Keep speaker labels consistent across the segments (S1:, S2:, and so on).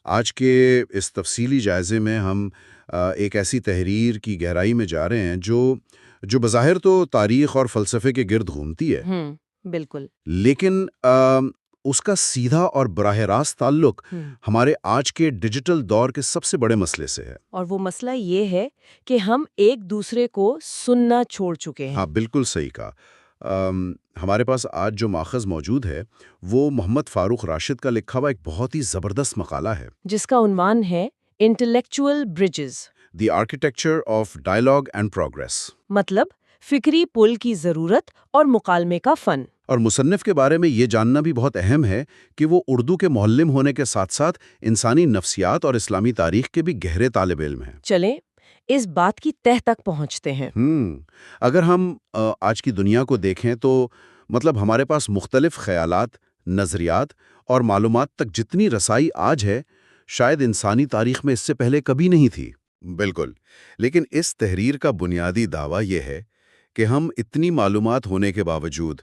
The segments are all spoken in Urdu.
S1: آج کے اس تفصیلی جائزے میں ہم ایک ایسی تحریر کی گہرائی میں جا رہے ہیں جو بظاہر تو تاریخ اور فلسفے کے گرد گھومتی ہے،
S2: بالکل۔
S1: لیکن اس کا سیدھا اور براہ راست تعلق ہمارے آج کے ڈیجیٹل دور کے سب سے بڑے مسئلے سے ہے۔
S2: اور وہ مسئلہ یہ ہے کہ ہم ایک دوسرے کو سننا چھوڑ چکے ہیں۔
S1: ہاں، بالکل صحیح کہا۔ ہمارے پاس آج جو ماخذ موجود ہے وہ محمد فاروق راشد کا لکھا ہوا ایک بہت ہی زبردست مقالہ ہے،
S2: جس کا عنوان ہے intellectual bridges,
S1: the architecture of dialogue and progress.
S2: مطلب فکری پل کی ضرورت اور مکالمے کا فن۔
S1: اور مصنف کے بارے میں یہ جاننا بھی بہت اہم ہے کہ وہ اردو کے معلم ہونے کے ساتھ ساتھ انسانی نفسیات اور اسلامی تاریخ کے بھی گہرے طالب علم ہیں۔
S2: چلیں اس بات کی تہ تک پہنچتے ہیں۔
S1: اگر ہم آج کی دنیا کو دیکھیں تو مطلب ہمارے پاس مختلف خیالات، نظریات اور معلومات تک جتنی رسائی آج ہے، شاید انسانی تاریخ میں اس سے پہلے کبھی نہیں تھی۔ بالکل، لیکن اس تحریر کا بنیادی دعویٰ یہ ہے کہ ہم اتنی معلومات ہونے کے باوجود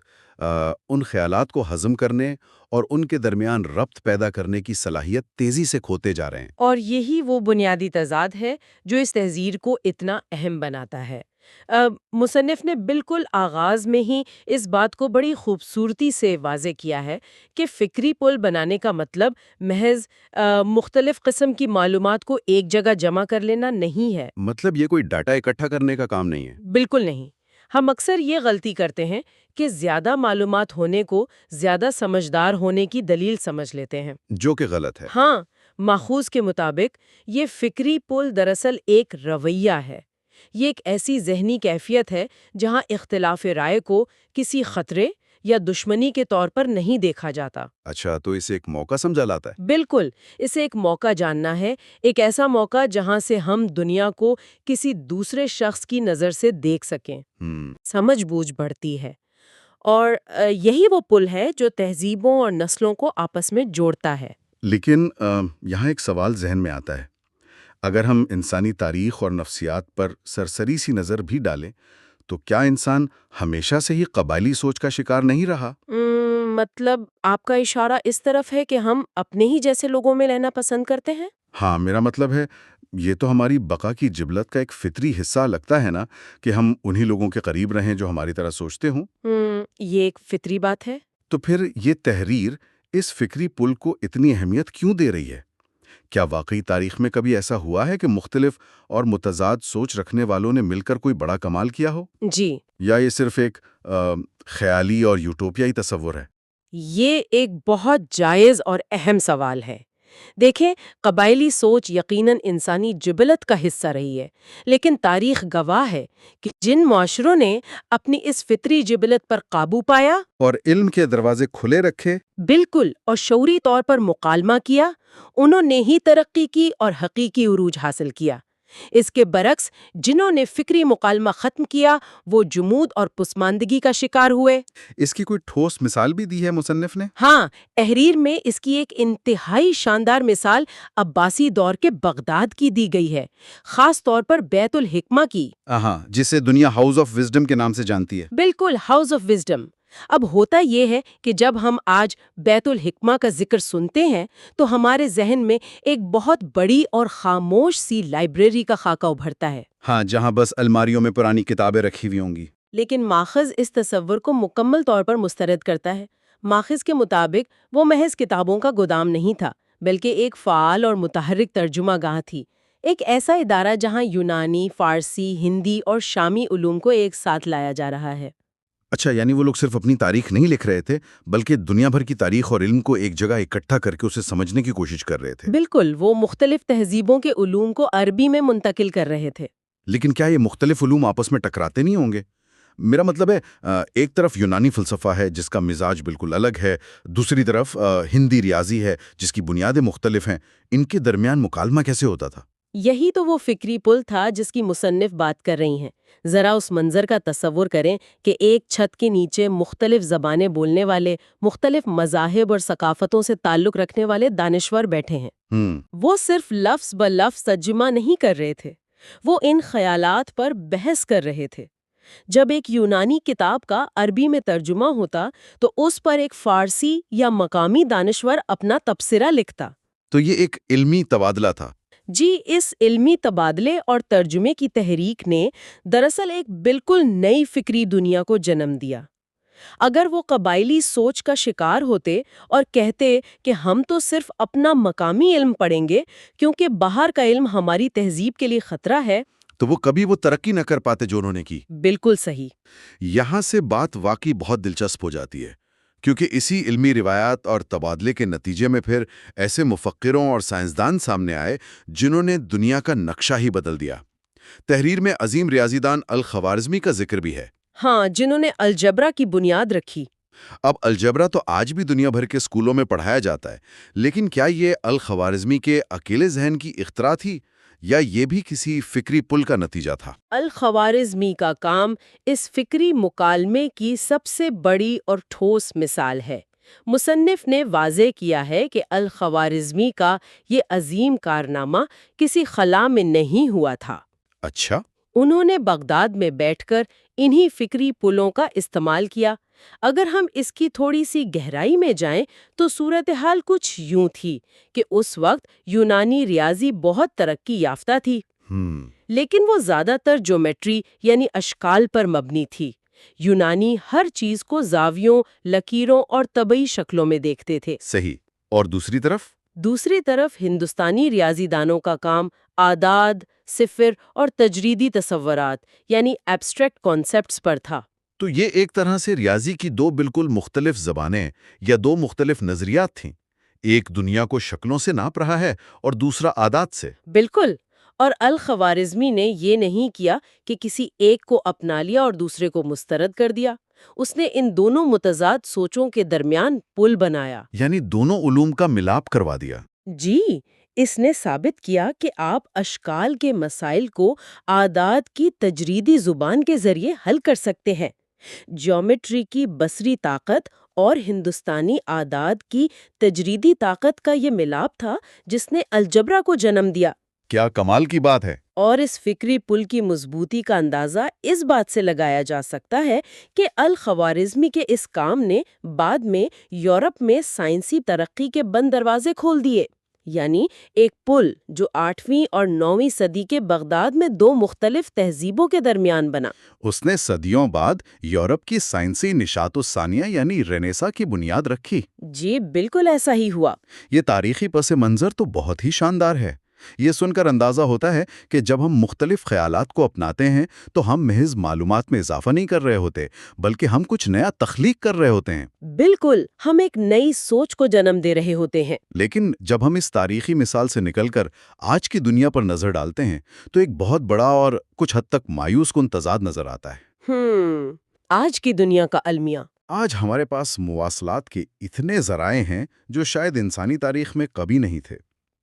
S1: ان خیالات کو ہضم کرنے اور ان کے درمیان ربط پیدا کرنے کی صلاحیت تیزی سے کھوتے جا رہے ہیں۔
S2: اور یہی وہ بنیادی تضاد ہے جو اس تحریر کو اتنا اہم بناتا ہے۔ مصنف نے بالکل آغاز میں ہی اس بات کو بڑی خوبصورتی سے واضح کیا ہے کہ فکری پل بنانے کا مطلب محض مختلف قسم کی معلومات کو ایک جگہ جمع کر لینا نہیں ہے۔
S1: مطلب یہ کوئی ڈاٹا اکٹھا کرنے کا کام نہیں ہے؟
S2: بالکل نہیں۔ ہم اکثر یہ غلطی کرتے ہیں کہ زیادہ معلومات ہونے کو زیادہ سمجھدار ہونے کی دلیل سمجھ لیتے ہیں،
S1: جو کہ غلط ہے۔
S2: ہاں، ماخوذ کے مطابق یہ فکری پل دراصل ایک رویہ ہے۔ یہ ایک ایسی ذہنی کیفیت ہے جہاں اختلاف رائے کو کسی خطرے یا دشمنی کے طور پر نہیں دیکھا جاتا۔
S1: اچھا، تو اسے ایک موقع سمجھا لاتا ہے؟
S2: بالکل، اسے ایک موقع جاننا ہے، ایک ایسا موقع جہاں سے ہم دنیا کو کسی دوسرے شخص کی نظر سے دیکھ سکیں۔ سمجھ بوجھ بڑھتی ہے، اور یہی وہ پل ہے جو تہذیبوں اور نسلوں کو آپس میں جوڑتا ہے۔
S1: لیکن یہاں ایک سوال ذہن میں آتا ہے، اگر ہم انسانی تاریخ اور نفسیات پر سرسری سی نظر بھی ڈالیں تو کیا انسان ہمیشہ سے ہی قبائلی سوچ کا شکار نہیں رہا؟
S2: مطلب آپ کا اشارہ اس طرف ہے کہ ہم اپنے ہی جیسے لوگوں میں رہنا پسند کرتے ہیں؟
S1: ہاں، میرا مطلب ہے یہ تو ہماری بقا کی جبلت کا ایک فطری حصہ لگتا ہے نا، کہ ہم انہی لوگوں کے قریب رہیں جو ہماری طرح سوچتے ہوں۔
S2: یہ ایک فطری بات ہے۔
S1: تو پھر یہ تحریر اس فکری پل کو اتنی اہمیت کیوں دے رہی ہے؟ کیا واقعی تاریخ میں کبھی ایسا ہوا ہے کہ مختلف اور متضاد سوچ رکھنے والوں نے مل کر کوئی بڑا کمال کیا ہو؟
S2: جی۔
S1: یا یہ صرف ایک خیالی اور یوٹوپیائی تصور ہے؟
S2: یہ ایک بہت جائز اور اہم سوال ہے۔ دیکھیں، قبائلی سوچ یقیناً انسانی جبلت کا حصہ رہی ہے، لیکن تاریخ گواہ ہے کہ جن معاشروں نے اپنی اس فطری جبلت پر قابو پایا
S1: اور علم کے دروازے کھلے رکھے،
S2: بالکل، اور شعوری طور پر مکالمہ کیا، انہوں نے ہی ترقی کی اور حقیقی عروج حاصل کیا۔ اس کے برعکس جنہوں نے فکری مکالمہ ختم کیا وہ جمود اور پسماندگی کا شکار ہوئے۔
S1: اس کی کوئی ٹھوس مثال بھی دی ہے مصنف نے؟
S2: ہاں، تحریر میں اس کی ایک انتہائی شاندار مثال عباسی دور کے بغداد کی دی گئی ہے، خاص طور پر بیت الحکمہ کی۔
S1: ہاں، جسے دنیا ہاؤس آف وزڈم کے نام سے جانتی ہے۔
S2: بالکل، ہاؤس آف وزڈم۔ اب ہوتا یہ ہے کہ جب ہم آج بیت الحکمہ کا ذکر سنتے ہیں تو ہمارے ذہن میں ایک بہت بڑی اور خاموش سی لائبریری کا خاکہ ابھرتا ہے۔
S1: ہاں، جہاں بس الماریوں میں پرانی کتابیں رکھی ہوئی ہوں گی۔
S2: لیکن ماخذ اس تصور کو مکمل طور پر مسترد کرتا ہے۔ ماخذ کے مطابق وہ محض کتابوں کا گودام نہیں تھا، بلکہ ایک فعال اور متحرک ترجمہ گاہ تھی، ایک ایسا ادارہ جہاں یونانی، فارسی، ہندی اور شامی علوم کو ایک ساتھ لایا جا رہا ہے۔
S1: اچھا، یعنی وہ لوگ صرف اپنی تاریخ نہیں لکھ رہے تھے بلکہ دنیا بھر کی تاریخ اور علم کو ایک جگہ اکٹھا کر کے اسے سمجھنے کی کوشش کر رہے تھے۔
S2: بالکل، وہ مختلف تہذیبوں کے علوم کو عربی میں منتقل کر رہے تھے۔
S1: لیکن کیا یہ مختلف علوم آپس میں ٹکراتے نہیں ہوں گے؟ میرا مطلب ہے ایک طرف یونانی فلسفہ ہے جس کا مزاج بالکل الگ ہے، دوسری طرف ہندی ریاضی ہے جس کی بنیادیں مختلف ہیں، ان کے درمیان مکالمہ کیسے ہوتا تھا؟
S2: یہی تو وہ فکری پل تھا جس کی مصنف بات کر رہی ہیں۔ ذرا اس منظر کا تصور کریں کہ ایک چھت کے نیچے مختلف زبانیں بولنے والے، مختلف مذاہب اور ثقافتوں سے تعلق رکھنے والے دانشور بیٹھے ہیں۔ وہ صرف لفظ بلفظ ترجمہ نہیں کر رہے تھے، وہ ان خیالات پر بحث کر رہے تھے۔ جب ایک یونانی کتاب کا عربی میں ترجمہ ہوتا تو اس پر ایک فارسی یا مقامی دانشور اپنا تبصرہ لکھتا۔
S1: تو یہ ایک علمی تبادلہ تھا۔
S2: جی، اس علمی تبادلے اور ترجمے کی تحریک نے دراصل ایک بالکل نئی فکری دنیا کو جنم دیا۔ اگر وہ قبائلی سوچ کا شکار ہوتے اور کہتے کہ ہم تو صرف اپنا مقامی علم پڑھیں گے کیونکہ باہر کا علم ہماری تہذیب کے لیے خطرہ ہے،
S1: تو وہ کبھی وہ ترقی نہ کر پاتے جو انہوں نے کی۔
S2: بالکل صحیح۔
S1: یہاں سے بات واقعی بہت دلچسپ ہو جاتی ہے، کیونکہ اسی علمی روایات اور تبادلے کے نتیجے میں پھر ایسے مفکروں اور سائنسدان سامنے آئے جنہوں نے دنیا کا نقشہ ہی بدل دیا۔ تحریر میں عظیم ریاضی دان الخوارزمی کا ذکر بھی ہے۔
S2: ہاں، جنہوں نے الجبرا کی بنیاد رکھی۔
S1: اب الجبرا تو آج بھی دنیا بھر کے اسکولوں میں پڑھایا جاتا ہے، لیکن کیا یہ الخوارزمی کے اکیلے ذہن کی اختراع تھی یا یہ بھی کسی فکری پل کا نتیجہ تھا؟
S2: الخوارزمی کا کام اس فکری مکالمے کی سب سے بڑی اور ٹھوس مثال ہے۔ مصنف نے واضح کیا ہے کہ الخوارزمی کا یہ عظیم کارنامہ کسی خلا میں نہیں ہوا تھا۔
S1: اچھا۔
S2: انہوں نے بغداد میں بیٹھ کر انہی فکری پلوں کا استعمال کیا۔ اگر ہم اس کی تھوڑی سی گہرائی میں جائیں تو صورتحال کچھ یوں تھی کہ اس وقت یونانی ریاضی بہت ترقی یافتہ تھی، لیکن وہ زیادہ تر جیومیٹری یعنی اشکال پر مبنی تھی۔ یونانی ہر چیز کو زاویوں، لکیروں اور طبعی شکلوں میں دیکھتے تھے۔
S1: صحیح۔ اور دوسری طرف ہندوستانی ریاضی دانوں کا کام اعداد، صفر اور تجریدی تصورات یعنی ایبسٹریکٹ کانسیپٹس پر تھا۔ تو یہ ایک طرح سے ریاضی کی دو بالکل مختلف زبانیں یا دو مختلف نظریات تھیں، ایک دنیا کو شکلوں سے ناپ رہا ہے اور دوسرا عادات سے۔
S2: بالکل۔ اور الخوارزمی نے یہ نہیں کیا کہ کسی ایک کو اپنا لیا اور دوسرے کو مسترد کر دیا، اس نے ان دونوں متضاد سوچوں کے درمیان پل بنایا،
S1: یعنی دونوں علوم کا ملاپ کروا دیا۔
S2: جی، اس نے ثابت کیا کہ آپ اشکال کے مسائل کو اعداد کی تجریدی زبان کے ذریعے حل کر سکتے ہیں۔ جیومیٹری کی بصری طاقت اور ہندوستانی اعداد کی تجریدی طاقت کا یہ ملاپ تھا جس نے الجبرا کو جنم دیا۔
S1: کیا کمال کی بات ہے۔
S2: اور اس فکری پل کی مضبوطی کا اندازہ اس بات سے لگایا جا سکتا ہے کہ الخوارزمی کے اس کام نے بعد میں یورپ میں سائنسی ترقی کے بند دروازے کھول دیے۔ یعنی ایک پل جو 8ویں اور 9ویں صدی کے بغداد میں دو مختلف تہذیبوں کے درمیان بنا۔
S1: اس نے صدیوں بعد یورپ کی سائنسی نشاط الثانیہ یعنی رینیسا کی بنیاد رکھی۔
S2: جی بالکل ایسا ہی ہوا۔
S1: یہ تاریخی پس منظر تو بہت ہی شاندار ہے۔ یہ سن کر اندازہ ہوتا ہے کہ جب ہم مختلف خیالات کو اپناتے ہیں تو ہم محض معلومات میں اضافہ نہیں کر رہے ہوتے، بلکہ ہم کچھ نیا تخلیق کر رہے ہوتے ہیں۔
S2: بالکل، ہم ایک نئی سوچ کو جنم دے رہے ہوتے ہیں۔
S1: لیکن جب ہم اس تاریخی مثال سے نکل کر آج کی دنیا پر نظر ڈالتے ہیں تو ایک بہت بڑا اور کچھ حد تک مایوس کن تضاد نظر آتا ہے۔
S2: آج کی دنیا کا المیہ۔
S1: آج ہمارے پاس مواصلات کے اتنے ذرائع ہیں جو شاید انسانی تاریخ میں کبھی نہیں تھے۔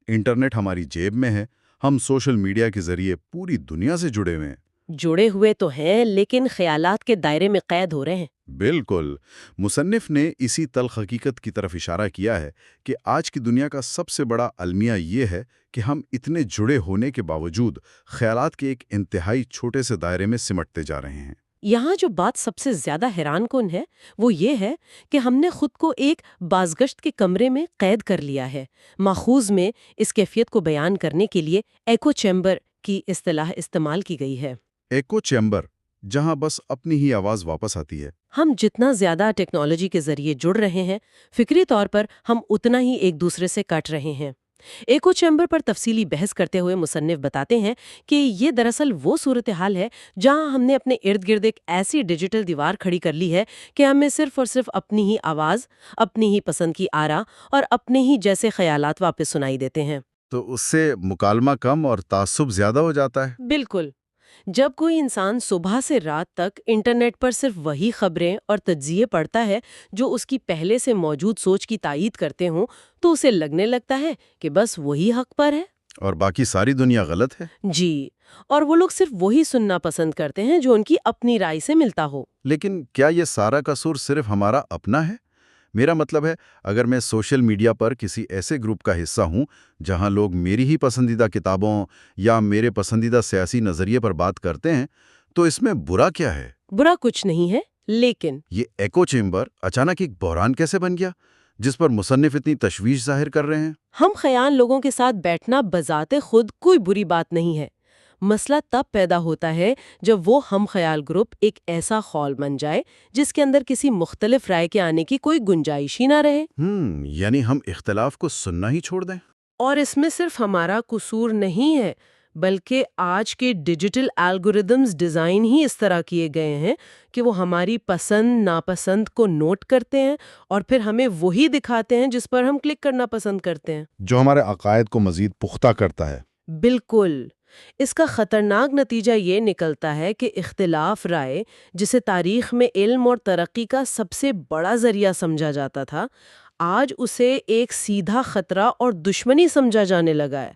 S1: انٹرنیٹ ہماری جیب میں ہے، ہم سوشل میڈیا کے ذریعے پوری دنیا سے جڑے ہوئے ہیں۔
S2: جڑے ہوئے تو ہیں لیکن خیالات کے دائرے میں قید ہو رہے ہیں۔
S1: بالکل۔ مصنف نے اسی تلخ حقیقت کی طرف اشارہ کیا ہے کہ آج کی دنیا کا سب سے بڑا المیہ یہ ہے کہ ہم اتنے جڑے ہونے کے باوجود خیالات کے ایک انتہائی چھوٹے سے دائرے میں سمٹتے جا رہے ہیں۔
S2: یہاں جو بات سب سے زیادہ حیران کن ہے وہ یہ ہے کہ ہم نے خود کو ایک بازگشت کے کمرے میں قید کر لیا ہے۔ ماخوذ میں اس کیفیت کو بیان کرنے کے لیے ایکو چیمبر کی اصطلاح استعمال کی گئی ہے۔
S1: ایکو چیمبر، جہاں بس اپنی ہی آواز واپس آتی ہے۔
S2: ہم جتنا زیادہ ٹیکنالوجی کے ذریعے جڑ رہے ہیں، فکری طور پر ہم اتنا ہی ایک دوسرے سے کٹ رہے ہیں۔ ایکو چیمبر پر تفصیلی بحث کرتے ہوئے مصنف بتاتے ہیں کہ یہ دراصل وہ صورتحال ہے جہاں ہم نے اپنے ارد گرد ایک ایسی ڈیجیٹل دیوار کھڑی کر لی ہے کہ ہمیں صرف اور صرف اپنی ہی آواز، اپنی ہی پسند کی آرا اور اپنے ہی جیسے خیالات واپس سنائی دیتے ہیں۔
S1: تو اس سے مکالمہ کم اور تعصب زیادہ ہو جاتا ہے۔
S2: بالکل۔ جب کوئی انسان صبح سے رات تک انٹرنیٹ پر صرف وہی خبریں اور تجزیے پڑھتا ہے جو اس کی پہلے سے موجود سوچ کی تائید کرتے ہوں، تو اسے لگنے لگتا ہے کہ بس وہی حق پر ہے
S1: اور باقی ساری دنیا غلط ہے۔
S2: جی، اور وہ لوگ صرف وہی سننا پسند کرتے ہیں جو ان کی اپنی رائے سے ملتا ہو۔
S1: لیکن کیا یہ سارا قصور صرف ہمارا اپنا ہے؟ میرا مطلب ہے، اگر میں سوشل میڈیا پر کسی ایسے گروپ کا حصہ ہوں جہاں لوگ میری ہی پسندیدہ کتابوں یا میرے پسندیدہ سیاسی نظریے پر بات کرتے ہیں تو اس میں برا کیا ہے؟
S2: برا کچھ نہیں ہے، لیکن
S1: یہ ایکو چیمبر اچانک ایک بحران کیسے بن گیا جس پر مصنف اتنی تشویش ظاہر کر رہے ہیں؟
S2: ہم خیال لوگوں کے ساتھ بیٹھنا بذات خود کوئی بری بات نہیں ہے۔ مسئلہ تب پیدا ہوتا ہے جب وہ ہم خیال گروپ ایک ایسا خول بن جائے جس کے اندر کسی مختلف رائے کے آنے کی کوئی گنجائش ہی نہ رہے۔
S1: یعنی ہم اختلاف کو سننا ہی چھوڑ دیں؟
S2: اور اس میں صرف ہمارا قصور نہیں ہے، بلکہ آج کے ڈیجیٹل الگوریدمز ڈیزائن ہی اس طرح کیے گئے ہیں کہ وہ ہماری پسند ناپسند کو نوٹ کرتے ہیں اور پھر ہمیں وہی دکھاتے ہیں جس پر ہم کلک کرنا پسند کرتے ہیں،
S3: جو ہمارے عقائد کو مزید پختہ کرتا ہے۔
S2: بالکل۔ اس کا خطرناک نتیجہ یہ نکلتا ہے کہ اختلاف رائے، جسے تاریخ میں علم اور ترقی کا سب سے بڑا ذریعہ سمجھا جاتا تھا، آج اسے ایک سیدھا خطرہ اور دشمنی سمجھا جانے لگا ہے۔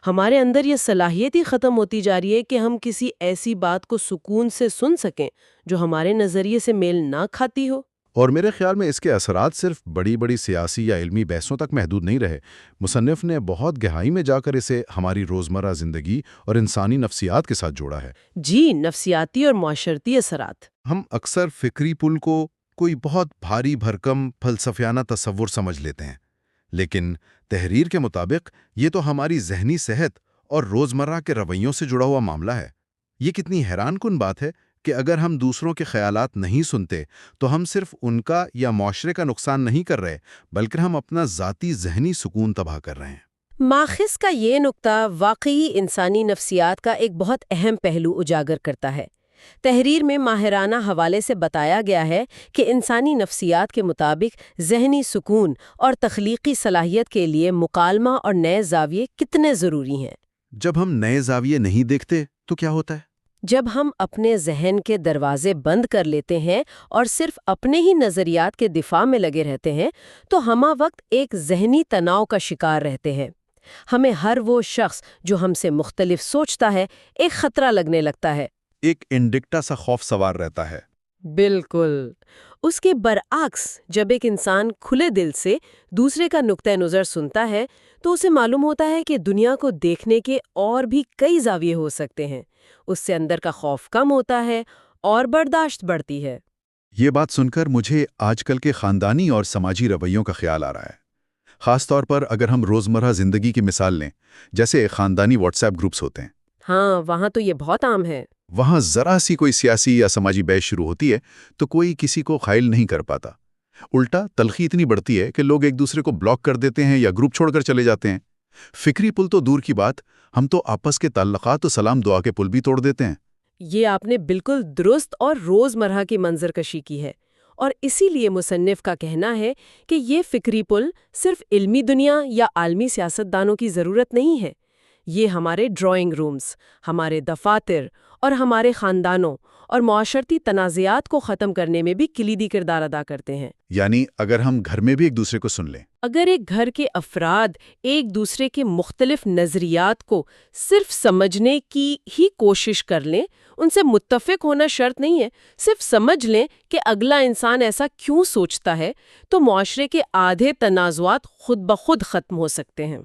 S2: ہمارے اندر یہ صلاحیت ہی ختم ہوتی جا رہی ہے کہ ہم کسی ایسی بات کو سکون سے سن سکیں جو ہمارے نظریے سے میل نہ کھاتی ہو۔
S3: اور میرے خیال میں اس کے اثرات صرف بڑی بڑی سیاسی یا علمی بحثوں تک محدود نہیں رہے۔ مصنف نے بہت گہرائی میں جا کر اسے ہماری روزمرہ زندگی اور انسانی نفسیات کے ساتھ جوڑا ہے۔
S2: جی، نفسیاتی اور معاشرتی اثرات۔
S3: ہم اکثر فکری پل کو کوئی بہت بھاری بھرکم فلسفیانہ تصور سمجھ لیتے ہیں، لیکن تحریر کے مطابق یہ تو ہماری ذہنی صحت اور روزمرہ کے رویوں سے جڑا ہوا معاملہ ہے۔ یہ کتنی حیران کن بات ہے کہ اگر ہم دوسروں کے خیالات نہیں سنتے تو ہم صرف ان کا یا معاشرے کا نقصان نہیں کر رہے، بلکہ ہم اپنا ذاتی ذہنی سکون تباہ کر رہے ہیں۔
S2: ماخذ کا یہ نقطہ واقعی انسانی نفسیات کا ایک بہت اہم پہلو اجاگر کرتا ہے۔ تحریر میں ماہرانہ حوالے سے بتایا گیا ہے کہ انسانی نفسیات کے مطابق ذہنی سکون اور تخلیقی صلاحیت کے لیے مکالمہ اور نئے زاویے کتنے ضروری ہیں۔
S1: جب ہم نئے زاویے نہیں دیکھتے تو کیا ہوتا ہے؟
S2: جب ہم اپنے ذہن کے دروازے بند کر لیتے ہیں اور صرف اپنے ہی نظریات کے دفاع میں لگے رہتے ہیں تو ہمہ وقت ایک ذہنی تناؤ کا شکار رہتے ہیں۔ ہمیں ہر وہ شخص جو ہم سے مختلف سوچتا ہے ایک خطرہ لگنے لگتا ہے۔
S3: ایک انڈکٹا سا خوف سوار رہتا ہے۔
S2: بالکل۔ اس کے برعکس جب ایک انسان کھلے دل سے دوسرے کا نقطہ نظر سنتا ہے تو اسے معلوم ہوتا ہے کہ دنیا کو دیکھنے کے اور بھی کئی زاویے ہو سکتے ہیں۔ اس سے اندر کا خوف کم ہوتا ہے اور برداشت بڑھتی ہے۔
S3: یہ بات سن کر مجھے آج کل کے خاندانی اور سماجی رویوں کا خیال آ رہا ہے، خاص طور پر اگر ہم روزمرہ زندگی کی مثال لیں، جیسے خاندانی واٹس ایپ گروپس ہوتے ہیں۔
S2: ہاں، وہاں تو یہ بہت عام ہے۔
S3: وہاں ذرا سی کوئی سیاسی یا سماجی بحث شروع ہوتی ہے تو کوئی کسی کو قائل نہیں کر پاتا۔ الٹا تلخی اتنی بڑھتی ہے کہ لوگ ایک دوسرے کو بلاک کر دیتے ہیں یا گروپ چھوڑ کر چلے جاتے ہیں۔ فکری پل تو دور کی بات، ہم تو آپس کے تعلقات و سلام دعا کے پل بھی توڑ دیتے ہیں۔
S2: یہ آپ نے بالکل درست اور روزمرہ کی منظر کشی کی ہے، اور اسی لیے مصنف کا کہنا ہے کہ یہ فکری پل صرف علمی دنیا یا عالمی سیاستدانوں کی ضرورت نہیں ہے۔ یہ ہمارے ڈرائنگ رومز، ہمارے دفاتر اور ہمارے خاندانوں اور معاشرتی تنازعات کو ختم کرنے میں بھی کلیدی کردار ادا کرتے ہیں۔
S3: یعنی اگر ہم گھر میں بھی ایک دوسرے کو سن لیں،
S2: اگر ایک گھر کے افراد ایک دوسرے کے مختلف نظریات کو صرف سمجھنے کی ہی کوشش کر لیں، ان سے متفق ہونا شرط نہیں ہے، صرف سمجھ لیں کہ اگلا انسان ایسا کیوں سوچتا ہے، تو معاشرے کے آدھے تنازعات خود بخود ختم ہو سکتے ہیں۔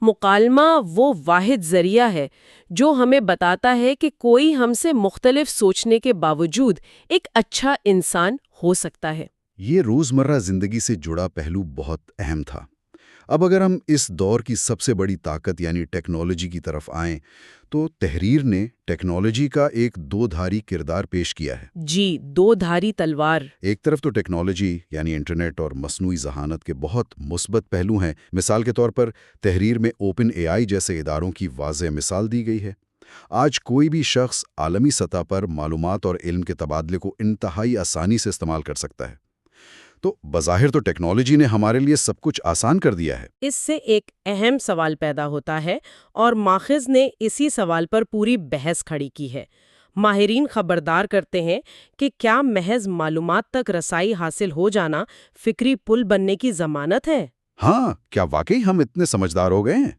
S2: مکالمہ وہ واحد ذریعہ ہے جو ہمیں بتاتا ہے کہ کوئی ہم سے مختلف سوچنے کے باوجود ایک اچھا انسان ہو سکتا ہے۔
S3: یہ روزمرہ زندگی سے جڑا پہلو بہت اہم تھا۔ اب اگر ہم اس دور کی سب سے بڑی طاقت یعنی ٹیکنالوجی کی طرف آئیں تو تحریر نے ٹیکنالوجی کا ایک دو دھاری کردار پیش کیا ہے۔
S2: جی، دو دھاری تلوار۔
S3: ایک طرف تو ٹیکنالوجی یعنی انٹرنیٹ اور مصنوعی ذہانت کے بہت مثبت پہلو ہیں۔ مثال کے طور پر تحریر میں اوپن اے آئی جیسے اداروں کی واضح مثال دی گئی ہے۔ آج کوئی بھی شخص عالمی سطح پر معلومات اور علم کے تبادلے کو انتہائی آسانی سے استعمال کر سکتا ہے۔ تو بظاہر تو ٹیکنالوجی نے ہمارے لیے سب کچھ آسان کر دیا ہے۔
S2: اس سے ایک اہم سوال پیدا ہوتا ہے اور ماخذ نے اسی سوال پر پوری بحث کھڑی کی ہے۔ ماہرین خبردار کرتے ہیں کہ کیا محض معلومات تک رسائی حاصل ہو جانا فکری پل بننے کی ضمانت ہے؟
S3: ہاں، کیا واقعی ہم اتنے سمجھدار ہو گئے ہیں؟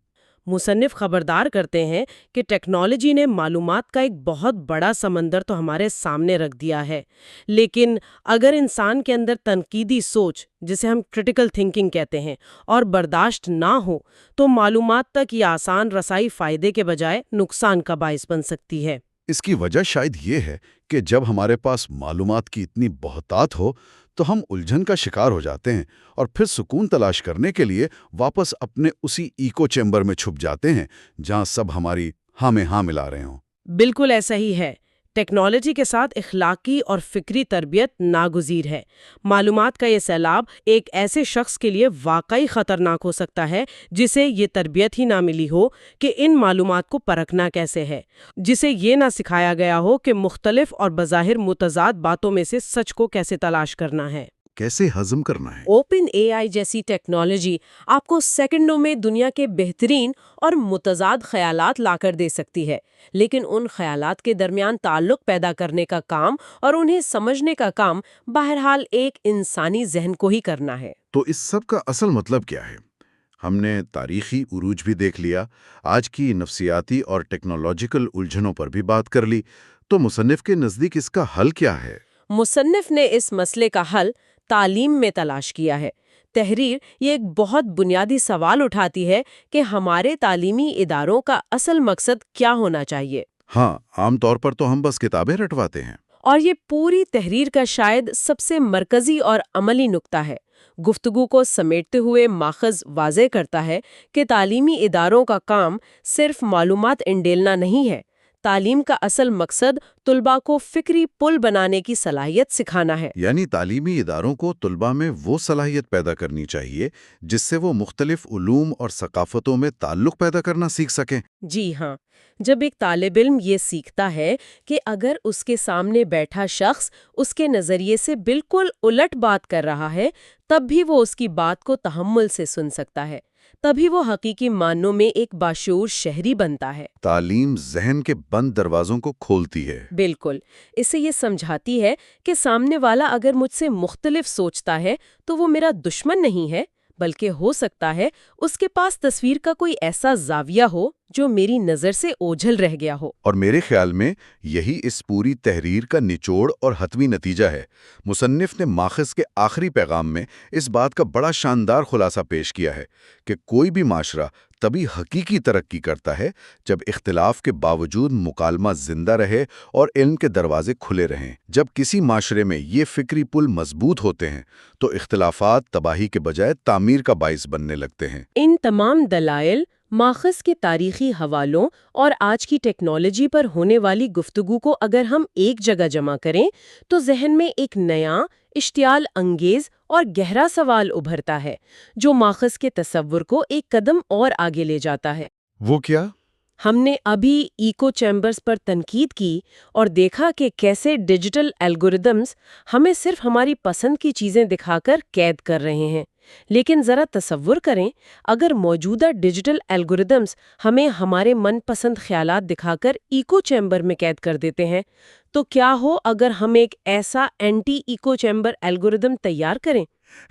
S2: مصنف خبردار کرتے ہیں کہ ٹیکنالوجی نے معلومات کا ایک بہت بڑا سمندر تو ہمارے سامنے رکھ دیا ہے، لیکن اگر انسان کے اندر تنقیدی سوچ، جسے ہم کرٹیکل تھنکنگ کہتے ہیں، اور برداشت نہ ہو تو معلومات تک یہ آسان رسائی فائدے کے بجائے نقصان کا باعث بن سکتی ہے۔
S1: اس کی وجہ شاید یہ ہے کہ جب ہمارے پاس معلومات کی اتنی بہتات ہو تو ہم الجھن کا شکار ہو جاتے ہیں اور پھر سکون تلاش کرنے کے لیے واپس اپنے اسی ایکو چیمبر میں چھپ جاتے ہیں جہاں سب ہماری ہاں میں ہاں ملا رہے ہوں۔
S2: بالکل ایسا ہی ہے۔ ٹیکنالوجی کے ساتھ اخلاقی اور فکری تربیت ناگزیر ہے۔ معلومات کا یہ سیلاب ایک ایسے شخص کے لیے واقعی خطرناک ہو سکتا ہے جسے یہ تربیت ہی نہ ملی ہو کہ ان معلومات کو پرکھنا کیسے ہے، جسے یہ نہ سکھایا گیا ہو کہ مختلف اور بظاہر متضاد باتوں میں سے سچ کو کیسے تلاش کرنا ہے،
S1: کیسے ہضم کرنا ہے۔
S2: اوپن اے آئی جیسی ٹیکنالوجی آپ کو سیکنڈوں میں دنیا کے بہترین اور متضاد خیالات لا کر دے سکتی ہے، لیکن ان خیالات کے درمیان تعلق پیدا کرنے کا کام اور انہیں سمجھنے کا کام بہرحال ایک انسانی ذہن کو ہی کرنا ہے۔
S1: تو اس سب کا اصل مطلب کیا ہے؟ ہم نے تاریخی عروج بھی دیکھ لیا، آج کی نفسیاتی اور ٹیکنالوجیکل الجھنوں پر بھی بات کر لی، تو مصنف کے نزدیک اس کا حل کیا ہے؟
S2: مصنف نے اس مسئلے کا حل تعلیم میں تلاش کیا ہے۔ تحریر یہ ایک بہت بنیادی سوال اٹھاتی ہے کہ ہمارے تعلیمی اداروں کا اصل مقصد کیا ہونا چاہیے۔
S1: ہاں، عام طور پر تو ہم بس کتابیں رٹواتے ہیں۔
S2: اور یہ پوری تحریر کا شاید سب سے مرکزی اور عملی نکتہ ہے۔ گفتگو کو سمیٹتے ہوئے ماخذ واضح کرتا ہے کہ تعلیمی اداروں کا کام صرف معلومات انڈیلنا نہیں ہے۔ تعلیم کا اصل مقصد طلباء کو فکری پل بنانے کی صلاحیت سکھانا ہے۔
S1: یعنی تعلیمی اداروں کو طلباء میں وہ صلاحیت پیدا کرنی چاہیے جس سے وہ مختلف علوم اور ثقافتوں میں تعلق پیدا کرنا سیکھ سکیں۔
S2: جی ہاں، جب ایک طالب علم یہ سیکھتا ہے کہ اگر اس کے سامنے بیٹھا شخص اس کے نظریے سے بالکل الٹ بات کر رہا ہے، تب بھی وہ اس کی بات کو تحمل سے سن سکتا ہے، تبھی وہ حقیقی معنوں میں ایک باشعور شہری بنتا ہے۔
S1: تعلیم ذہن کے بند دروازوں کو کھولتی ہے۔
S2: بالکل، اس سے یہ سمجھاتی ہے کہ سامنے والا اگر مجھ سے مختلف سوچتا ہے تو وہ میرا دشمن نہیں ہے، بلکہ ہو سکتا ہے اس کے پاس تصویر کا کوئی ایسا زاویہ ہو جو میری نظر سے اوجھل رہ گیا ہو۔
S1: اور میرے خیال میں یہی اس پوری تحریر کا نچوڑ اور حتمی نتیجہ ہے۔ مصنف نے ماخذ کے آخری پیغام میں اس بات کا بڑا شاندار خلاصہ پیش کیا ہے کہ کوئی بھی معاشرہ تبھی حقیقی ترقی کرتا ہے جب اختلاف کے باوجود مکالمہ زندہ رہے اور علم کے دروازے کھلے رہیں۔ جب کسی معاشرے میں یہ فکری پل مضبوط ہوتے ہیں تو اختلافات تباہی کے بجائے تعمیر کا باعث بننے لگتے ہیں۔
S2: ان تمام دلائل، ماخذ کے تاریخی حوالوں اور آج کی ٹیکنالوجی پر ہونے والی گفتگو کو اگر ہم ایک جگہ جمع کریں تو ذہن میں ایک نیا، اشتعال انگیز اور گہرا سوال ابھرتا ہے جو ماخذ کے تصور کو ایک قدم اور آگے لے جاتا ہے۔
S1: وہ کیا؟
S2: ہم نے ابھی ایکو چیمبرز پر تنقید کی اور دیکھا کہ کیسے ڈیجیٹل الگوریدمز ہمیں صرف ہماری پسند کی چیزیں دکھا کر قید کر رہے ہیں، لیکن ذرا تصور کریں اگر موجودہ ڈیجیٹل الگوریدمز ہمیں ہمارے من پسند خیالات دکھا کر ایکو چیمبر میں قید کر دیتے ہیں، تو کیا ہو اگر ہم ایک ایسا اینٹی ایکو چیمبر الگوریدم تیار کریں؟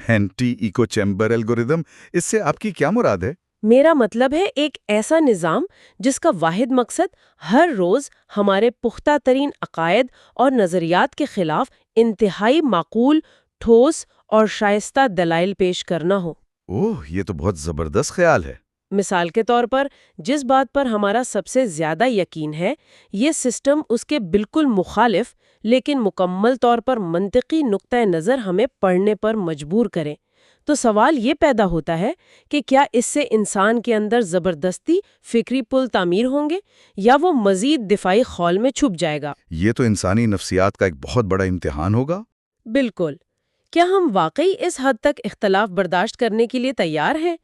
S3: اینٹی ایکو چیمبر الگوریدم، اس سے آپ کی کیا مراد ہے؟
S2: میرا مطلب ہے ایک ایسا نظام جس کا واحد مقصد ہر روز ہمارے پختہ ترین عقائد اور نظریات کے خلاف انتہائی معقول، ٹھوس اور شائستہ دلائل پیش کرنا ہو۔
S3: اوہ، یہ تو بہت زبردست خیال ہے۔
S2: مثال کے طور پر، جس بات پر ہمارا سب سے زیادہ یقین ہے، یہ سسٹم اس کے بالکل مخالف لیکن مکمل طور پر منطقی نقطہ نظر ہمیں پڑھنے پر مجبور کرے۔ تو سوال یہ پیدا ہوتا ہے کہ کیا اس سے انسان کے اندر زبردستی فکری پل تعمیر ہوں گے یا وہ مزید دفاعی خول میں چھپ جائے گا؟
S3: یہ تو انسانی نفسیات کا ایک بہت بڑا امتحان ہوگا۔
S2: بالکل۔ کیا ہم واقعی اس حد تک اختلاف برداشت کرنے کے لیے تیار ہیں؟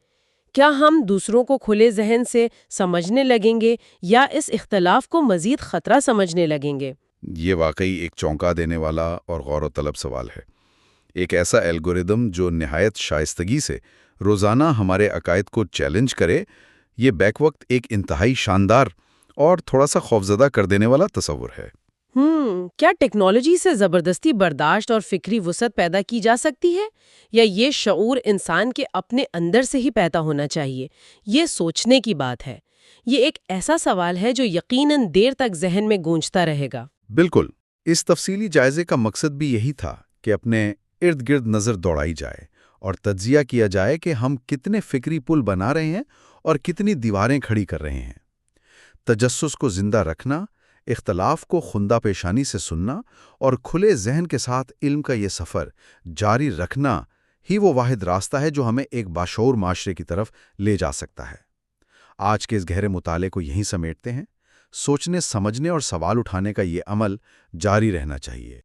S2: کیا ہم دوسروں کو کھلے ذہن سے سمجھنے لگیں گے یا اس اختلاف کو مزید خطرہ سمجھنے لگیں گے؟
S3: یہ واقعی ایک چونکا دینے والا اور غور و طلب سوال ہے۔ ایک ایسا الگوریدم جو نہایت شائستگی سے روزانہ ہمارے عقائد کو چیلنج کرے، یہ بیک وقت ایک انتہائی شاندار اور تھوڑا سا خوفزدہ کر دینے والا تصور ہے۔
S2: کیا ٹیکنالوجی سے زبردستی برداشت اور فکری وسعت پیدا کی جا سکتی ہے یا یہ شعور انسان کے اپنے اندر سے ہی پیدا ہونا چاہیے؟ یہ سوچنے کی بات ہے۔ یہ ایک ایسا سوال ہے جو یقیناً دیر تک ذہن میں گونجتا رہے گا۔
S3: بالکل، اس تفصیلی جائزے کا مقصد بھی یہی تھا کہ اپنے ارد گرد نظر دوڑائی جائے اور تجزیہ کیا جائے کہ ہم کتنے فکری پل بنا رہے ہیں اور کتنی دیواریں کھڑی کر رہے ہیں۔ تجسس کو زندہ رکھنا، اختلاف کو خندہ پیشانی سے سننا اور کھلے ذہن کے ساتھ علم کا یہ سفر جاری رکھنا ہی وہ واحد راستہ ہے جو ہمیں ایک باشعور معاشرے کی طرف لے جا سکتا ہے۔ آج کے اس گہرے مطالعے کو یہیں سمیٹتے ہیں۔ سوچنے، سمجھنے اور سوال اٹھانے کا یہ عمل جاری رہنا چاہیے۔